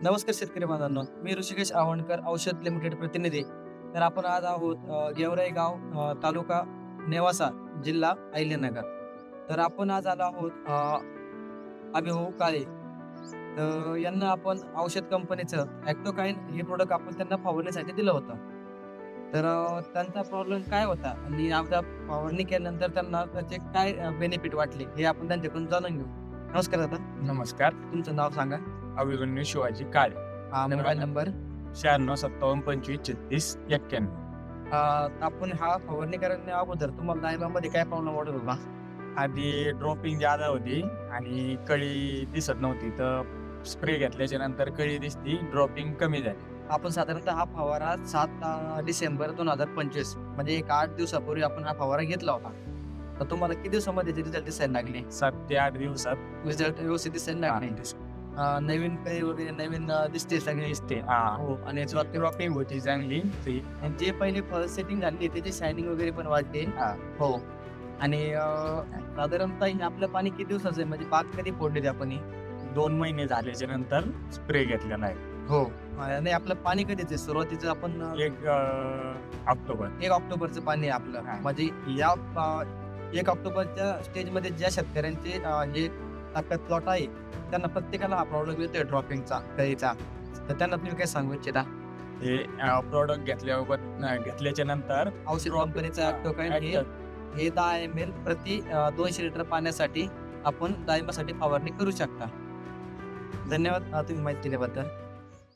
नमस्कार शेतकरी बांधवांनो, मी ऋषिकेश आवणकर, औषध लिमिटेड प्रतिनिधी. तर आपण आज आहोत गेवराई गाव, तालुका नेवासा, जिल्हा अहिल्यानगर. तर आपण आज आलो आहोत अभिभाऊ काळे. तर यांना आपण औषध कंपनीचं ॲक्टोकाइन हे प्रोडक्ट आपण त्यांना फवारण्यासाठी दिलं होतं. तर त्यांचा प्रॉब्लेम काय होता आणि आता फवारणी केल्यानंतर त्यांना त्याचे काय बेनिफिट वाटले हे आपण त्यांच्याकडून जाणून घेऊ. नमस्कार दादा, नमस्कार. तुमचं नाव सांगा. अभिमन्यू शिवाजी काळे. Mobile number. 96 57 25 31 91. आपण हा फवारणी करण्या अगोदर तुम्हाला डाळिंबामध्ये काय प्रॉब्लेम वाटत होता? आधी ड्रॉपिंग जादा होती आणि कळी दिसत नव्हती, तर स्प्रे घेतल्याच्या नंतर कळी दिसती, ड्रॉपिंग कमी झाली. आपण साधारणतः हा फवारा 7 डिसेंबर 2025 म्हणजे एक 8 दिवसापूर्वी आपण हा फवारा घेतला होता. तर तुम्हाला किती दिवसामध्ये रिझल्ट दिसायला लागले? 7 ते 8 दिवसात रिझल्ट व्यवस्थित दिसायला लागले. नवीन काही वगैरे नवीन दिसते सगळे. दिसते. हो, आणि याच्यावर ड्रॉपिंग होती चांगली. आणि जे पहिले फर्स्ट सेटिंग झाली त्याची शायनिंग वगैरे पण वाढते. हो. आणि साधारणतः हे आपलं पाणी किती दिवसाचं आहे, म्हणजे बाग कधी फोडली आपण ही? 2 महिने झाल्याच्या नंतर स्प्रे घेतलेला आहे. हो. आणि आपलं पाणी कधीच आहे? सुरुवातीचं आपण 1 ऑक्टोबर. 1 ऑक्टोबरचं पाणी आहे आपलं. हां. म्हणजे या 1 ऑक्टोबरच्या स्टेजमध्ये ज्या शेतकऱ्यांचे हे ताकद प्लॉट आहे, त्यांना प्रत्येकाला हा प्रॉब्लेम येतोय ड्रॉपिंगचा, कळीचा. तर त्यांना तुम्ही काय सांगू इच्छिता? हे प्रॉडक्ट घेतल्याच्या नंतर औषध कंपनीचा ॲक्टोकाइन हे 10 ml प्रति 200 लिटर पाण्यासाठी आपण डाळिंबासाठी फवारणी करू शकता. धन्यवाद तुम्ही माहिती दिल्याबद्दल.